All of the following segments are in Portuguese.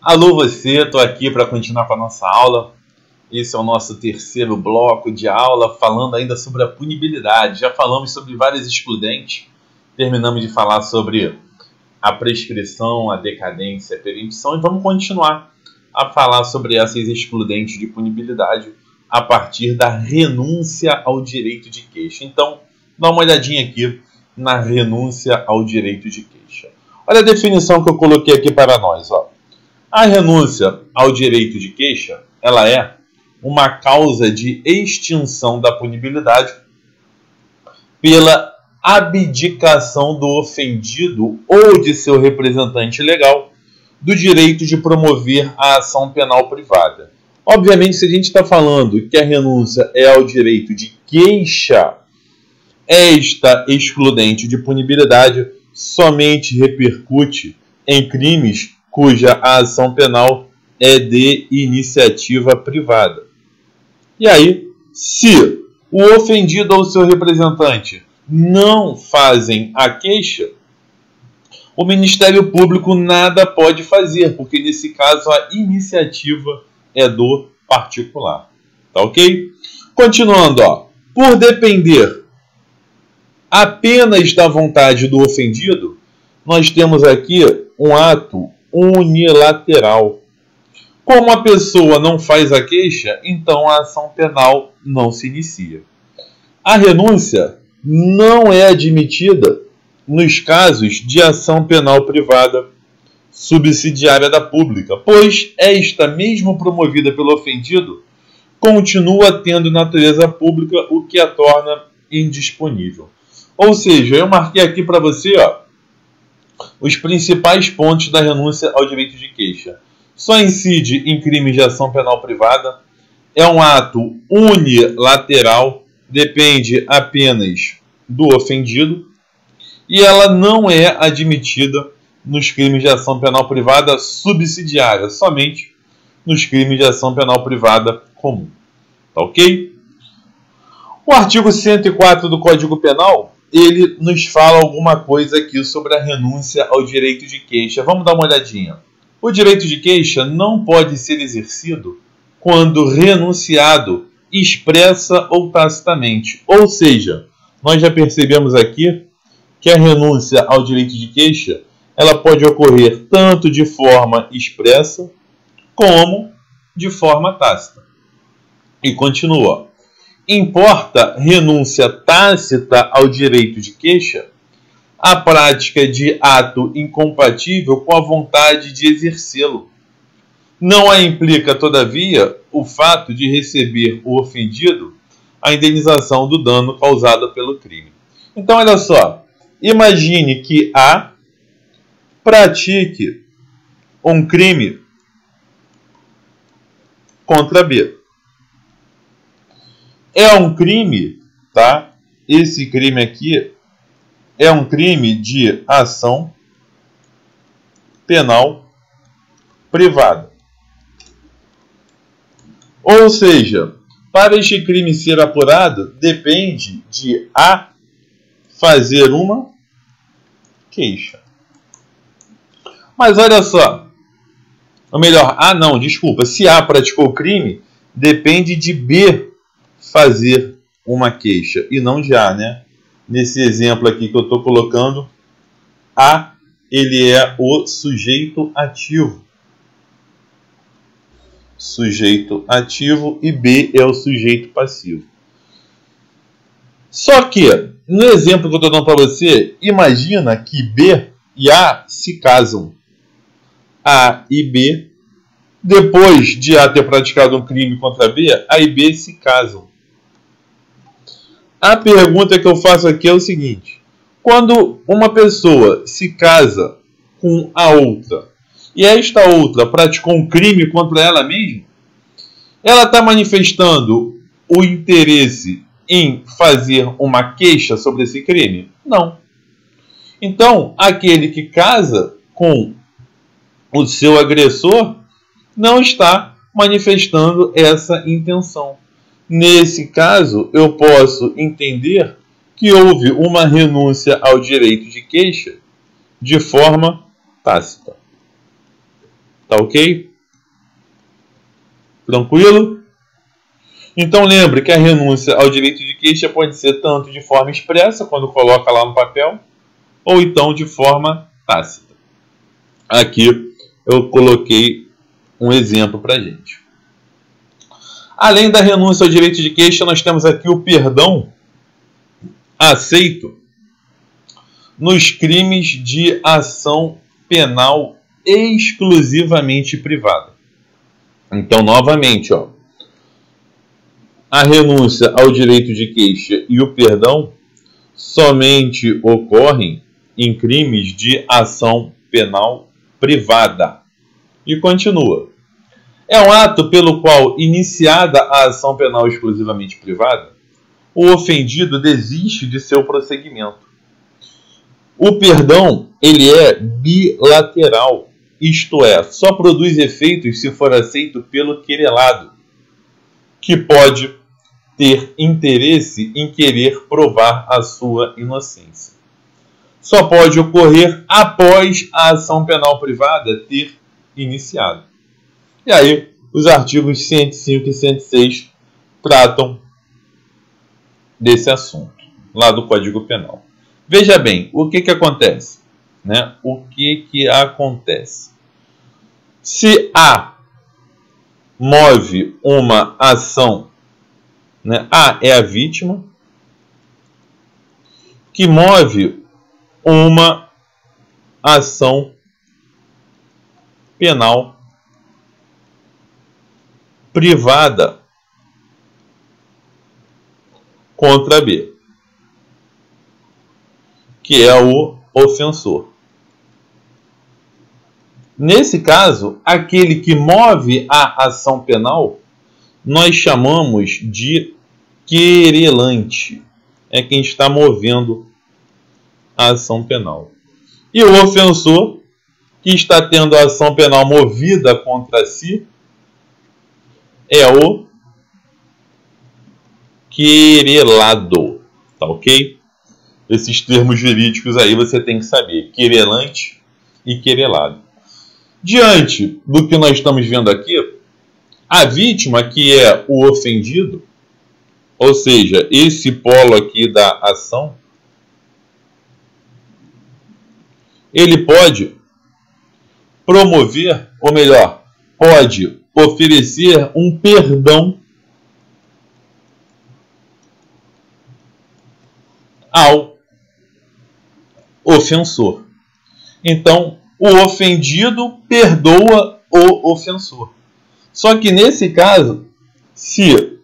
Alô você, estou aqui para continuar com a nossa aula. Esse é o nosso terceiro bloco de aula, falando ainda sobre a punibilidade. Já falamos sobre várias excludentes, terminamos de falar sobre a prescrição, a decadência, a prevenção, e vamos continuar a falar sobre essas excludentes de punibilidade a partir da renúncia ao direito de queixa. Então, dá uma olhadinha aqui na renúncia ao direito de queixa. Olha a definição que eu coloquei aqui para nós, ó. A renúncia ao direito de queixa, ela é uma causa de extinção da punibilidade pela abdicação do ofendido ou de seu representante legal do direito de promover a ação penal privada. Obviamente, se a gente está falando que a renúncia é ao direito de queixa, esta excludente de punibilidade somente repercute em crimes cuja ação penal é de iniciativa privada. E aí, se o ofendido ou seu representante não fazem a queixa, o Ministério Público nada pode fazer, porque nesse caso a iniciativa é do particular. Tá ok? Continuando, ó. Por depender apenas da vontade do ofendido, nós temos aqui um ato unilateral. Como a pessoa não faz a queixa, então a ação penal não se inicia. A renúncia não é admitida nos casos de ação penal privada subsidiária da pública, pois esta, mesmo promovida pelo ofendido, continua tendo natureza pública, o que a torna indisponível. Ou seja, eu marquei aqui para você, ó, os principais pontos da renúncia ao direito de queixa. Só incide em crimes de ação penal privada, é um ato unilateral, depende apenas do ofendido, e ela não é admitida nos crimes de ação penal privada subsidiária, somente nos crimes de ação penal privada comum. Tá ok? O artigo 104 do Código Penal, ele nos fala alguma coisa aqui sobre a renúncia ao direito de queixa. Vamos dar uma olhadinha. O direito de queixa não pode ser exercido quando renunciado expressa ou tacitamente. Ou seja, nós já percebemos aqui que a renúncia ao direito de queixa, ela pode ocorrer tanto de forma expressa como de forma tácita. E continua. Importa renúncia tácita ao direito de queixa a prática de ato incompatível com a vontade de exercê-lo. Não a implica, todavia, o fato de receber o ofendido a indenização do dano causado pelo crime. Então, olha só, imagine que A pratique um crime contra B. É um crime, tá? Esse crime aqui é um crime de ação penal privada. Ou seja, para este crime ser apurado, depende de A fazer uma queixa. Mas olha só, ou melhor, se A praticou o crime, depende de B fazer uma queixa, e não de A, né? Nesse exemplo aqui que eu estou colocando, A, ele é o sujeito ativo. Sujeito ativo e B é o sujeito passivo. Só que, no exemplo que eu estou dando para você, imagina que B e A se casam. A e B, depois de A ter praticado um crime contra B, A e B se casam. A pergunta que eu faço aqui é o seguinte: quando uma pessoa se casa com a outra e esta outra praticou um crime contra ela mesma, ela está manifestando o interesse em fazer uma queixa sobre esse crime? Não. Então, aquele que casa com o seu agressor não está manifestando essa intenção. Nesse caso, eu posso entender que houve uma renúncia ao direito de queixa de forma tácita. Tá ok? Tranquilo? Então lembre que a renúncia ao direito de queixa pode ser tanto de forma expressa, quando coloca lá no papel, ou então de forma tácita. Aqui eu coloquei um exemplo para a gente. Além da renúncia ao direito de queixa, nós temos aqui o perdão aceito nos crimes de ação penal exclusivamente privada. Então, novamente, a renúncia ao direito de queixa e o perdão somente ocorrem em crimes de ação penal privada. E continua. É um ato pelo qual, iniciada a ação penal exclusivamente privada, o ofendido desiste de seu prosseguimento. O perdão, ele é bilateral, isto é, só produz efeitos se for aceito pelo querelado, que pode ter interesse em querer provar a sua inocência. Só pode ocorrer após a ação penal privada ter iniciado. E aí, os artigos 105 e 106 tratam desse assunto, lá do Código Penal. Veja bem, o que acontece? O que acontece? Se A move uma ação, A é a vítima, que move uma ação penal privada contra B, que é o ofensor. Nesse caso, aquele que move a ação penal, nós chamamos de querelante. É quem está movendo a ação penal. E o ofensor, que está tendo a ação penal movida contra si, é o querelado. Tá ok? Esses termos jurídicos aí você tem que saber. Querelante e querelado. Diante do que nós estamos vendo aqui, a vítima, que é o ofendido, ou seja, esse polo aqui da ação, ele pode promover, ou melhor, pode oferecer um perdão ao ofensor. Então, o ofendido perdoa o ofensor. Só que nesse caso, se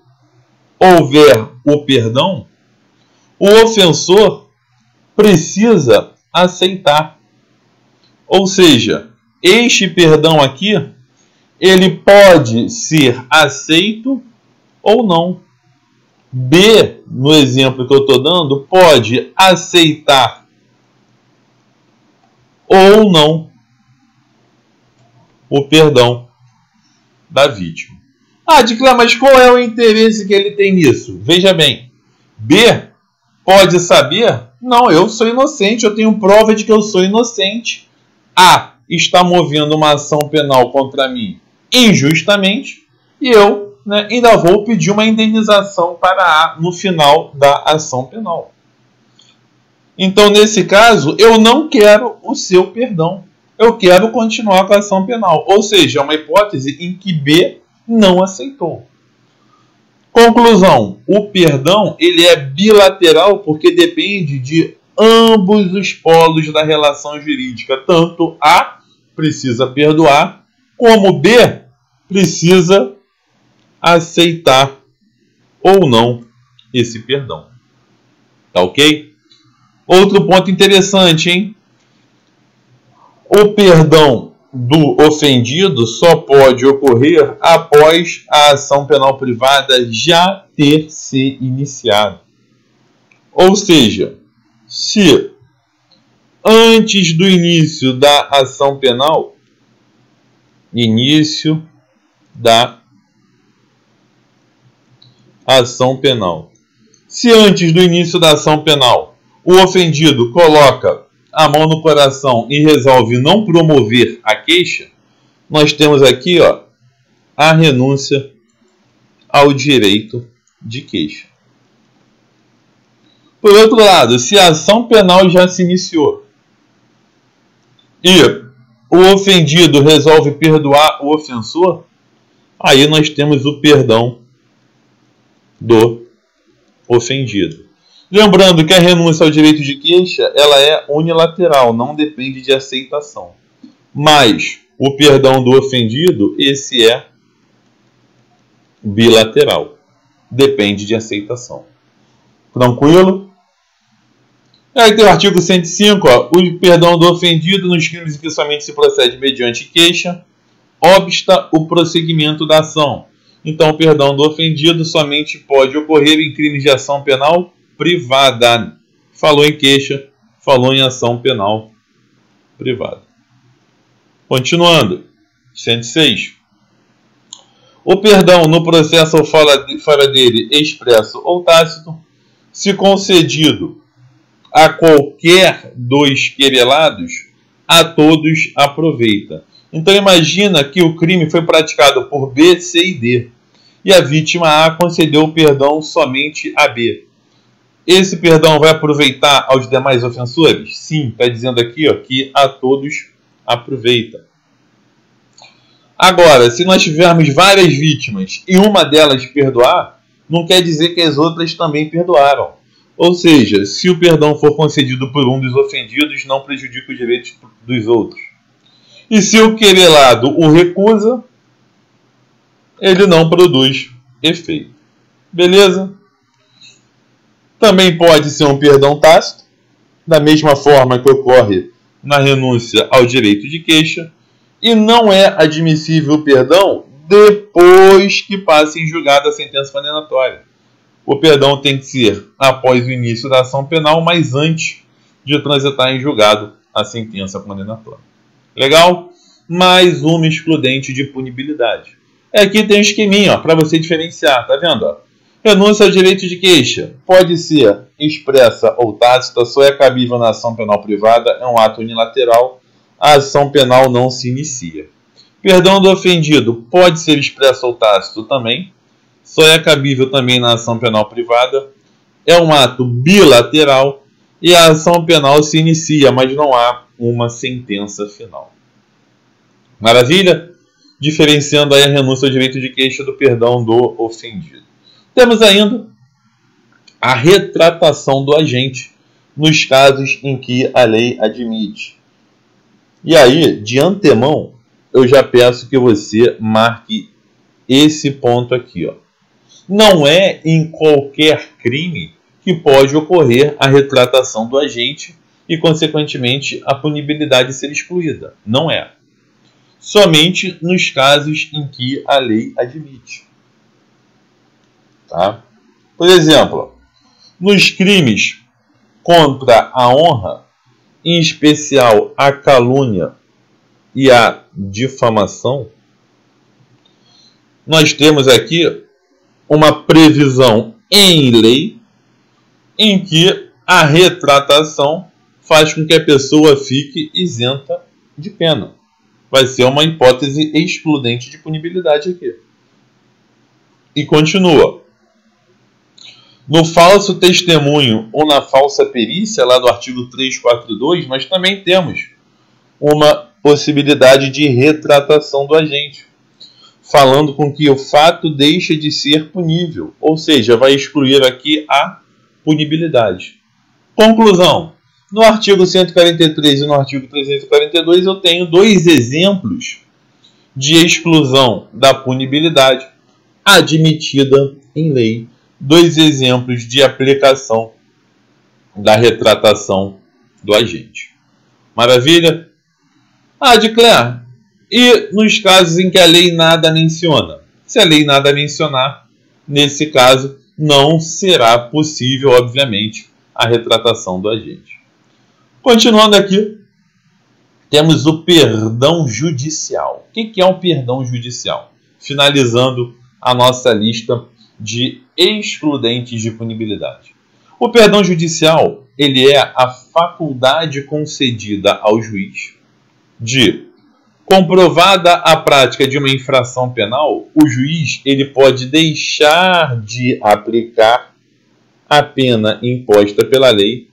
houver o perdão, o ofensor precisa aceitar. Ou seja, este perdão aqui, ele pode ser aceito ou não. B, no exemplo que eu estou dando, pode aceitar ou não o perdão da vítima. Dicla, mas qual é o interesse que ele tem nisso? Veja bem, B pode saber, não, eu sou inocente, eu tenho prova de que eu sou inocente. A está movendo uma ação penal contra mim injustamente e eu ainda vou pedir uma indenização para A no final da ação penal. Então, nesse caso, eu não quero o seu perdão. Eu quero continuar com a ação penal. Ou seja, é uma hipótese em que B não aceitou. Conclusão, o perdão ele é bilateral porque depende de ambos os polos da relação jurídica. Tanto A precisa perdoar, como B precisa aceitar ou não esse perdão. Tá ok? Outro ponto interessante, hein? O perdão do ofendido só pode ocorrer após a ação penal privada já ter se iniciado. Ou seja, se antes do início da ação penal, se antes do início da ação penal o ofendido coloca a mão no coração e resolve não promover a queixa, nós temos aqui, ó, a renúncia ao direito de queixa. Por outro lado, se a ação penal já se iniciou e o ofendido resolve perdoar o ofensor, aí nós temos o perdão do ofendido. Lembrando que a renúncia ao direito de queixa, ela é unilateral, não depende de aceitação. Mas o perdão do ofendido, esse é bilateral, depende de aceitação. Tranquilo? Aí tem o artigo 105, ó, o perdão do ofendido nos crimes em que somente se procede mediante queixa, obsta o prosseguimento da ação. Então, o perdão do ofendido somente pode ocorrer em crimes de ação penal privada. Falou em queixa, falou em ação penal privada. Continuando, 106. O perdão no processo ou fora dele, expresso ou tácito, se concedido a qualquer dos querelados, a todos aproveita. Então imagina que o crime foi praticado por B, C e D, e a vítima A concedeu o perdão somente a B. Esse perdão vai aproveitar aos demais ofensores? Sim, está dizendo aqui, ó, que a todos aproveita. Agora, se nós tivermos várias vítimas e uma delas perdoar, não quer dizer que as outras também perdoaram. Ou seja, se o perdão for concedido por um dos ofendidos, não prejudica os direitos dos outros. E se o querelado o recusa, ele não produz efeito. Beleza? Também pode ser um perdão tácito, da mesma forma que ocorre na renúncia ao direito de queixa, e não é admissível o perdão depois que passe em julgado a sentença condenatória. O perdão tem que ser após o início da ação penal, mas antes de transitar em julgado a sentença condenatória. Legal? Mais uma excludente de punibilidade. Aqui tem um esqueminha para você diferenciar, tá vendo? Ó? Renúncia ao direito de queixa pode ser expressa ou tácita, só é cabível na ação penal privada, é um ato unilateral, a ação penal não se inicia. Perdão do ofendido pode ser expresso ou tácito também, só é cabível também na ação penal privada, é um ato bilateral e a ação penal se inicia, mas não há uma sentença final. Maravilha? Diferenciando aí a renúncia ao direito de queixa do perdão do ofendido. Temos ainda a retratação do agente nos casos em que a lei admite. E aí, de antemão, eu já peço que você marque esse ponto aqui, ó. Não é em qualquer crime que pode ocorrer a retratação do agente e, consequentemente, a punibilidade ser excluída. Não é. Somente nos casos em que a lei admite. Tá? Por exemplo, nos crimes contra a honra, em especial a calúnia e a difamação, nós temos aqui uma previsão em lei em que a retratação faz com que a pessoa fique isenta de pena. Vai ser uma hipótese excludente de punibilidade aqui. E continua. No falso testemunho ou na falsa perícia, lá do artigo 342, nós também temos uma possibilidade de retratação do agente, falando com que o fato deixa de ser punível, ou seja, vai excluir aqui a punibilidade. Conclusão. No artigo 143 e no artigo 342 eu tenho dois exemplos de exclusão da punibilidade admitida em lei, dois exemplos de aplicação da retratação do agente. Maravilha? Adcler. E nos casos em que a lei nada menciona? Se a lei nada mencionar, nesse caso, não será possível, obviamente, a retratação do agente. Continuando aqui, temos o perdão judicial. O que é um perdão judicial? Finalizando a nossa lista de excludentes de punibilidade. O perdão judicial, ele é a faculdade concedida ao juiz de Comprovada a prática de uma infração penal, o juiz ele pode deixar de aplicar a pena imposta pela lei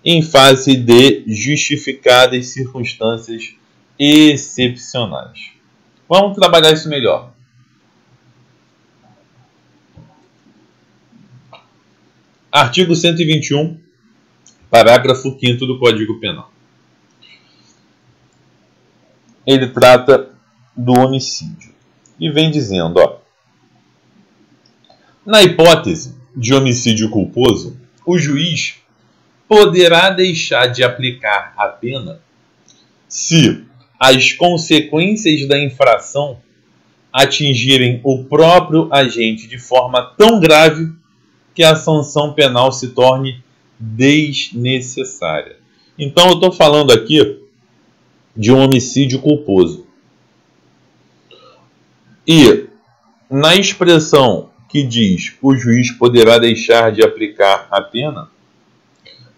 em face de justificadas circunstâncias excepcionais. Vamos trabalhar isso melhor. Artigo 121, parágrafo 5º do Código Penal. Ele trata do homicídio. E vem dizendo, na hipótese de homicídio culposo, o juiz poderá deixar de aplicar a pena se as consequências da infração atingirem o próprio agente de forma tão grave que a sanção penal se torne desnecessária. Então eu estou falando aqui de um homicídio culposo. E na expressão que diz o juiz poderá deixar de aplicar a pena,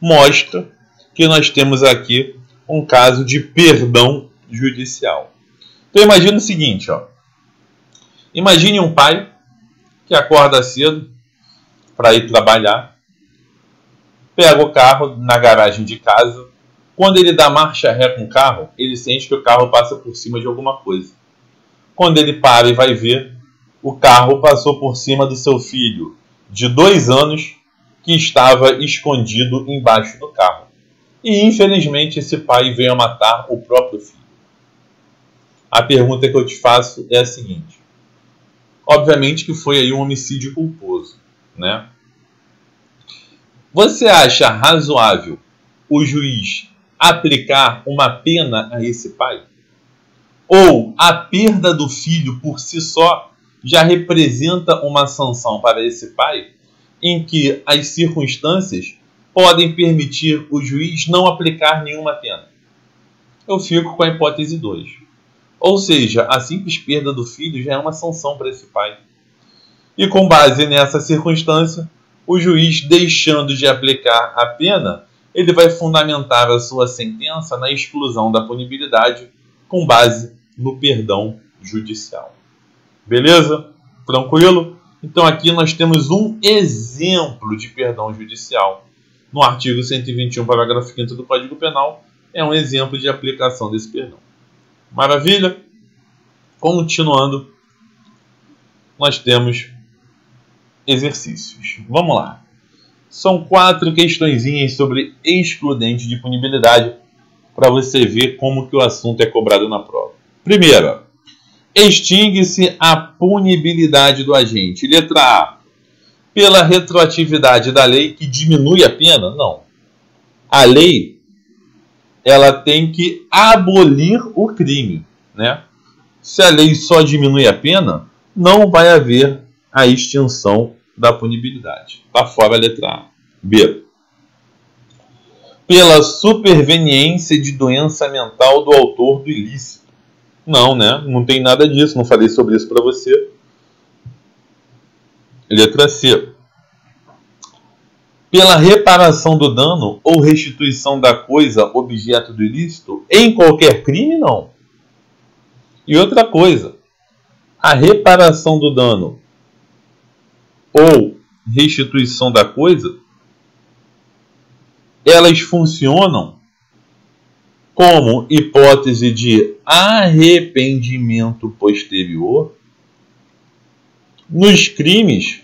mostra que nós temos aqui um caso de perdão judicial. Então imagine o seguinte, imagine um pai que acorda cedo para ir trabalhar, pega o carro na garagem de casa. Quando ele dá marcha ré com o carro, ele sente que o carro passa por cima de alguma coisa. Quando ele para e vai ver, o carro passou por cima do seu filho de 2 anos que estava escondido embaixo do carro. E infelizmente esse pai veio a matar o próprio filho. A pergunta que eu te faço é a seguinte. Obviamente que foi aí um homicídio culposo, né? Você acha razoável o juiz aplicar uma pena a esse pai? Ou a perda do filho por si só já representa uma sanção para esse pai, em que as circunstâncias podem permitir o juiz não aplicar nenhuma pena? Eu fico com a hipótese 2. Ou seja, a simples perda do filho já é uma sanção para esse pai. E com base nessa circunstância, o juiz, deixando de aplicar a pena, ele vai fundamentar a sua sentença na exclusão da punibilidade com base no perdão judicial. Beleza? Tranquilo? Então aqui nós temos um exemplo de perdão judicial. No artigo 121, parágrafo 5º do Código Penal, é um exemplo de aplicação desse perdão. Maravilha? Continuando, nós temos exercícios. Vamos lá. São 4 questõezinhas sobre excludente de punibilidade para você ver como que o assunto é cobrado na prova. Primeira, extingue-se a punibilidade do agente. Letra A, pela retroatividade da lei que diminui a pena? Não. A lei, ela tem que abolir o crime, né? Se a lei só diminui a pena, não vai haver a extinção da punibilidade. Está fora a letra A. B, pela superveniência de doença mental do autor do ilícito. Não, né? Não tem nada disso. Não falei sobre isso para você. Letra C, pela reparação do dano ou restituição da coisa objeto do ilícito em qualquer crime? Não. E outra coisa, a reparação do dano ou restituição da coisa, elas funcionam como hipótese de arrependimento posterior nos crimes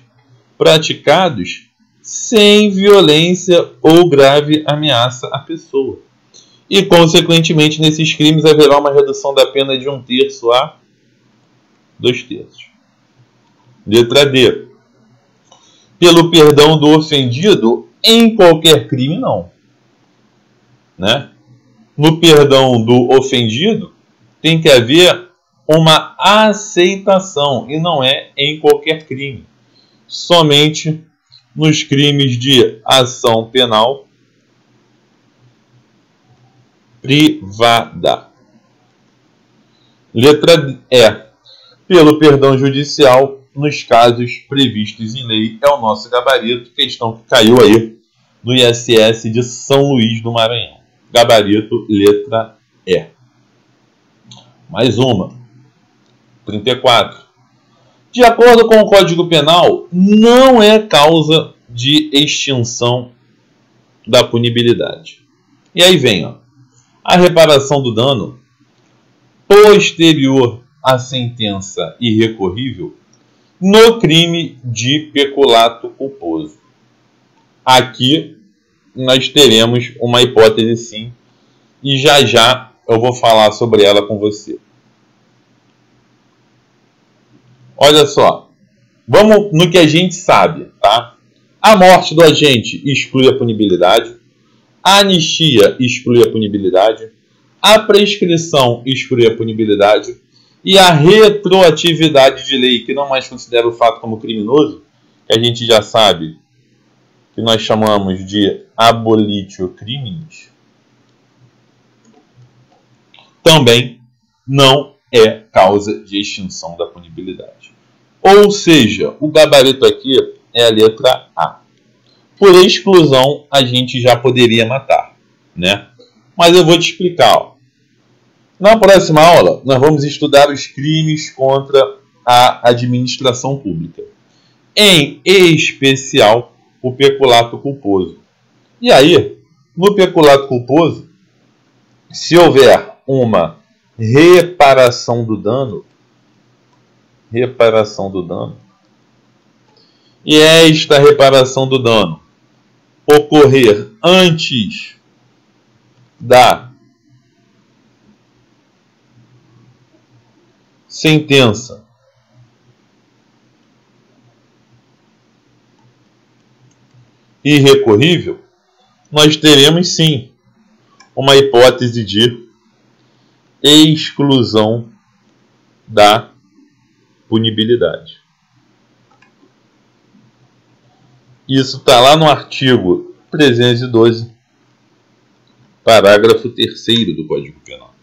praticados sem violência ou grave ameaça à pessoa. E, consequentemente, nesses crimes haverá uma redução da pena de 1/3 a 2/3. Letra D, pelo perdão do ofendido em qualquer crime? Não. Né? No perdão do ofendido tem que haver uma aceitação e não é em qualquer crime. Somente nos crimes de ação penal privada. Letra E, pelo perdão judicial nos casos previstos em lei. É o nosso gabarito, questão que caiu aí no ISS de São Luís do Maranhão. Gabarito, letra E. Mais uma. 34. De acordo com o Código Penal, não é causa de extinção da punibilidade. E aí vem, ó, a reparação do dano posterior à sentença irrecorrível no crime de peculato culposo. Aqui nós teremos uma hipótese sim, e já já eu vou falar sobre ela com você. Olha só, vamos no que a gente sabe, tá? A morte do agente exclui a punibilidade, a anistia exclui a punibilidade, a prescrição exclui a punibilidade e a retroatividade de lei, que não mais considera o fato como criminoso, que a gente já sabe que nós chamamos de abolitio criminis, também não é causa de extinção da punibilidade. Ou seja, o gabarito aqui é a letra A. Por exclusão, a gente já poderia matar, né? Mas eu vou te explicar, ó. Na próxima aula, nós vamos estudar os crimes contra a administração pública. Em especial, o peculato culposo. E aí, no peculato culposo, se houver uma reparação do dano, e esta reparação do dano ocorrer antes da sentença irrecorrível, nós teremos sim uma hipótese de exclusão da punibilidade. Isso está lá no artigo 312, parágrafo 3º do Código Penal.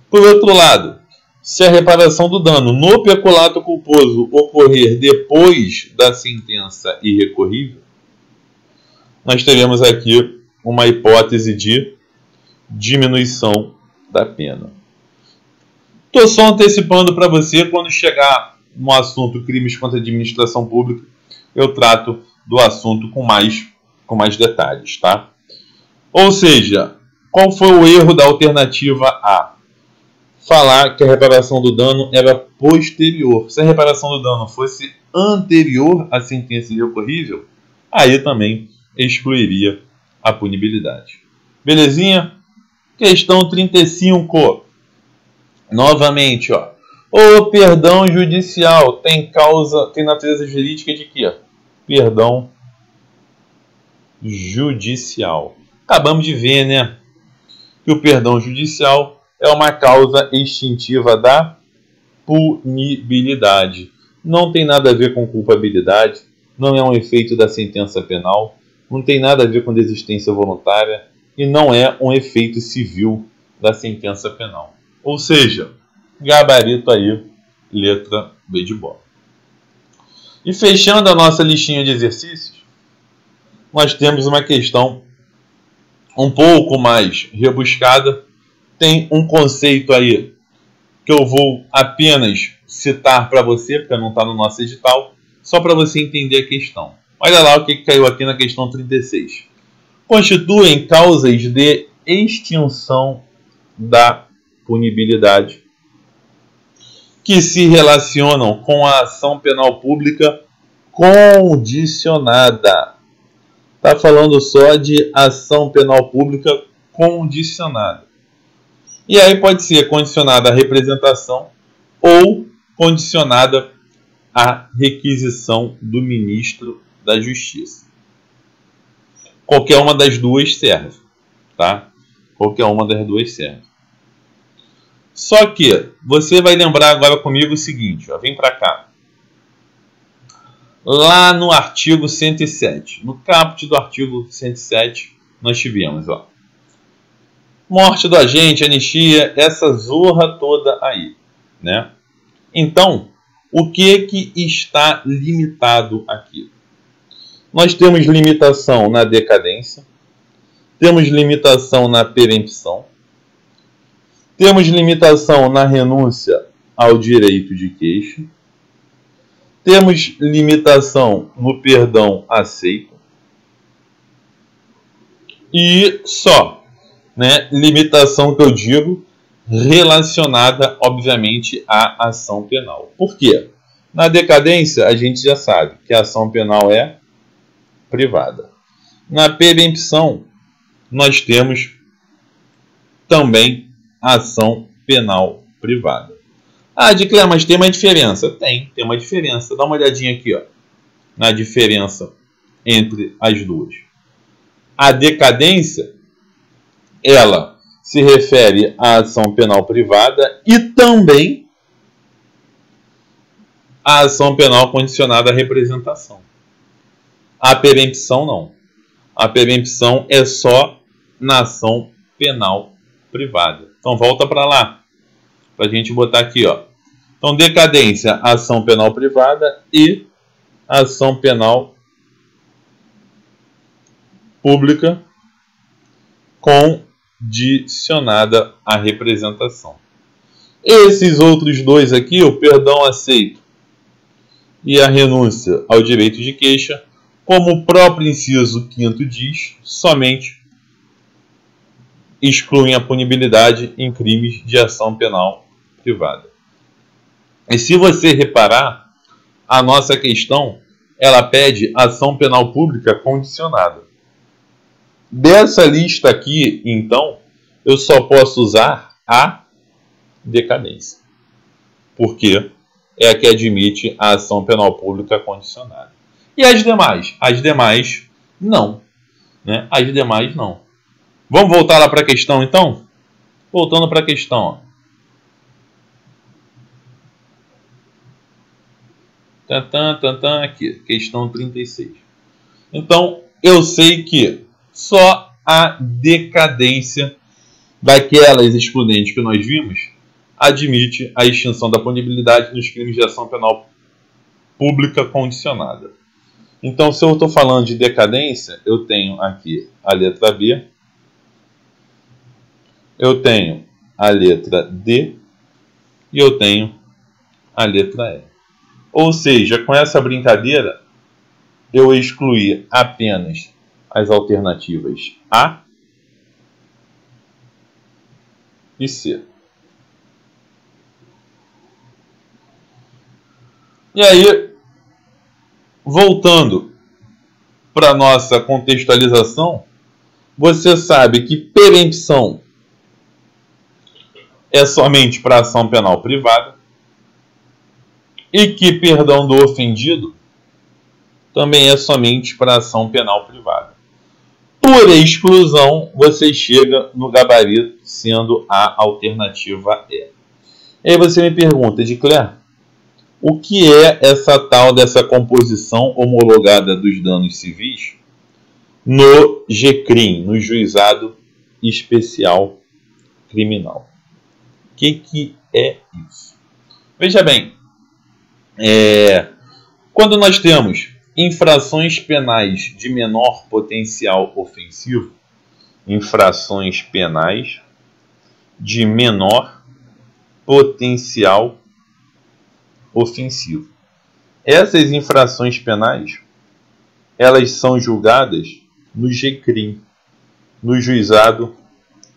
Por outro lado, se a reparação do dano no peculato culposo ocorrer depois da sentença irrecorrível, nós teremos aqui uma hipótese de diminuição da pena. Estou só antecipando para você, quando chegar no assunto crimes contra a administração pública, eu trato do assunto com mais detalhes, tá? Ou seja, qual foi o erro da alternativa A? Falar que a reparação do dano era posterior. Se a reparação do dano fosse anterior à sentença irrecorrível, aí também excluiria a punibilidade. Belezinha? Questão 35. Novamente, ó. O perdão judicial tem natureza jurídica de quê? Perdão judicial. Acabamos de ver, né, que o perdão judicial é uma causa extintiva da punibilidade. Não tem nada a ver com culpabilidade, não é um efeito da sentença penal, não tem nada a ver com desistência voluntária e não é um efeito civil da sentença penal. Ou seja, gabarito aí, letra B de bola. E fechando a nossa listinha de exercícios, nós temos uma questão um pouco mais rebuscada. Tem um conceito aí que eu vou apenas citar para você, porque não está no nosso edital, só para você entender a questão. Olha lá o que caiu aqui na questão 36. Constituem causas de extinção da punibilidade que se relacionam com a ação penal pública condicionada. Está falando só de ação penal pública condicionada. E aí pode ser condicionada à representação ou condicionada à requisição do ministro da Justiça. Qualquer uma das duas serve, tá? Qualquer uma das duas serve. Só que você vai lembrar agora comigo o seguinte, ó, vem para cá. Lá no artigo 107, no caput do artigo 107, nós tivemos, ó, morte do agente, anistia, essa zorra toda aí, né? Então, o que está limitado aqui? Nós temos limitação na decadência, temos limitação na perempção, Temos limitação na renúncia ao direito de queixa. Temos limitação no perdão aceito. E só, né, limitação que eu digo relacionada, obviamente, à ação penal. Por quê? Na decadência, a gente já sabe que a ação penal é privada. Na perempção, nós temos também a ação penal privada. Ah, Dicler, mas tem uma diferença? Tem uma diferença. Dá uma olhadinha aqui, ó, na diferença entre as duas. A decadência, ela se refere à ação penal privada e também à ação penal condicionada à representação. A perempção não. A perempção é só na ação penal privada. Então volta para lá, para a gente botar aqui, ó. Então decadência, ação penal privada e ação penal pública condicionada à representação. Esses outros dois aqui, o perdão aceito e a renúncia ao direito de queixa, como o próprio inciso 5º diz, somente excluem a punibilidade em crimes de ação penal privada. E se você reparar, a nossa questão, ela pede ação penal pública condicionada. Dessa lista aqui, então, eu só posso usar a decadência, porque é a que admite a ação penal pública condicionada. E as demais? As demais, não. Né? As demais, não. Vamos voltar lá para a questão, então? Voltando para a questão. Ó. Aqui, questão 36. Então, eu sei que só a decadência daquelas excludentes que nós vimos admite a extinção da punibilidade nos crimes de ação penal pública condicionada. Então, se eu estou falando de decadência, eu tenho aqui a letra B, eu tenho a letra D e eu tenho a letra E. Ou seja, com essa brincadeira, eu excluí apenas as alternativas A e C. E aí, voltando para a nossa contextualização, você sabe que perempção é somente para ação penal privada e que perdão do ofendido também é somente para ação penal privada. Por exclusão, você chega no gabarito sendo a alternativa E. E aí você me pergunta, Dicler, o que é essa tal dessa composição homologada dos danos civis no GCRIM, no Juizado Especial Criminal? O que é isso? Veja bem, quando nós temos infrações penais de menor potencial ofensivo, infrações penais de menor potencial ofensivo. Essas infrações penais, elas são julgadas no GCRIM, no Juizado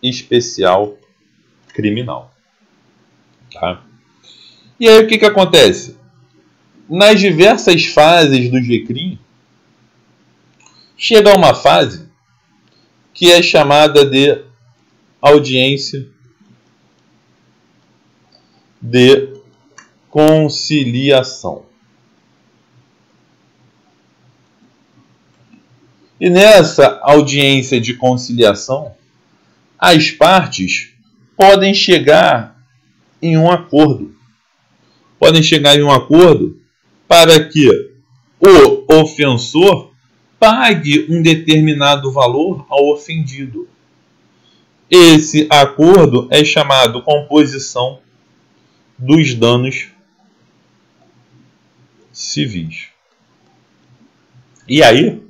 Especial Criminal. Tá? E aí o que acontece? Nas diversas fases do GCRIM, chega a uma fase que é chamada de audiência de conciliação. E nessa audiência de conciliação, as partes podem chegar em um acordo. Podem chegar em um acordo para que o ofensor pague um determinado valor ao ofendido. Esse acordo é chamado composição dos danos civis. E aí,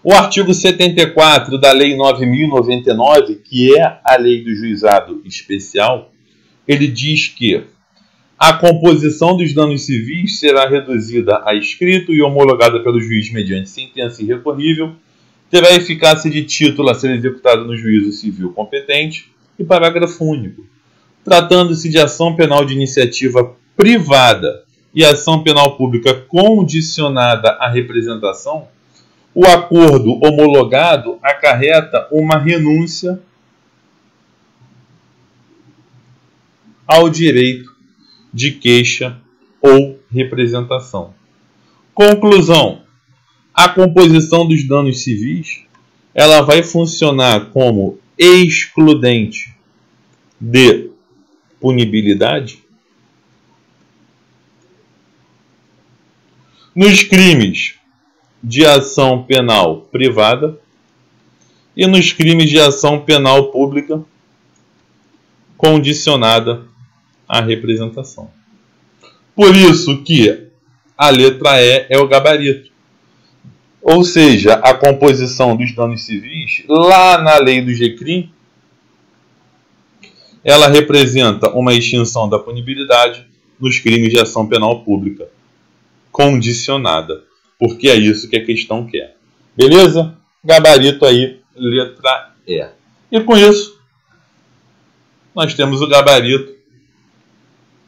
O artigo 74 da Lei 9.099, que é a lei do juizado especial, ele diz que a composição dos danos civis será reduzida a escrito e homologada pelo juiz mediante sentença irrecorrível, terá eficácia de título a ser executado no juízo civil competente. E parágrafo único. Tratando-se de ação penal de iniciativa privada e ação penal pública condicionada à representação, o acordo homologado acarreta uma renúncia ao direito de queixa ou representação. Conclusão: a composição dos danos civis ela vai funcionar como excludente de punibilidade nos crimes de ação penal privada e nos crimes de ação penal pública condicionada à representação. Por isso que a letra E é o gabarito. Ou seja, a composição dos danos civis, lá na lei do GCRIM, ela representa uma extinção da punibilidade nos crimes de ação penal pública condicionada, porque é isso que a questão quer. Beleza? Gabarito aí, letra E. E com isso, nós temos o gabarito.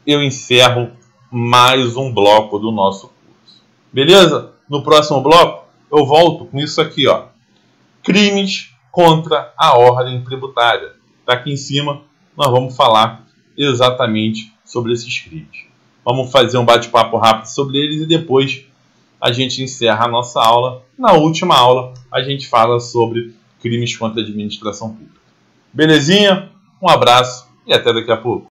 Eu encerro mais um bloco do nosso curso. Beleza? No próximo bloco, eu volto com isso aqui, ó. Crimes contra a ordem tributária. Tá aqui em cima, nós vamos falar exatamente sobre esses crimes. Vamos fazer um bate-papo rápido sobre eles e depois a gente encerra a nossa aula. Na última aula, a gente fala sobre crimes contra a administração pública. Belezinha? Um abraço e até daqui a pouco.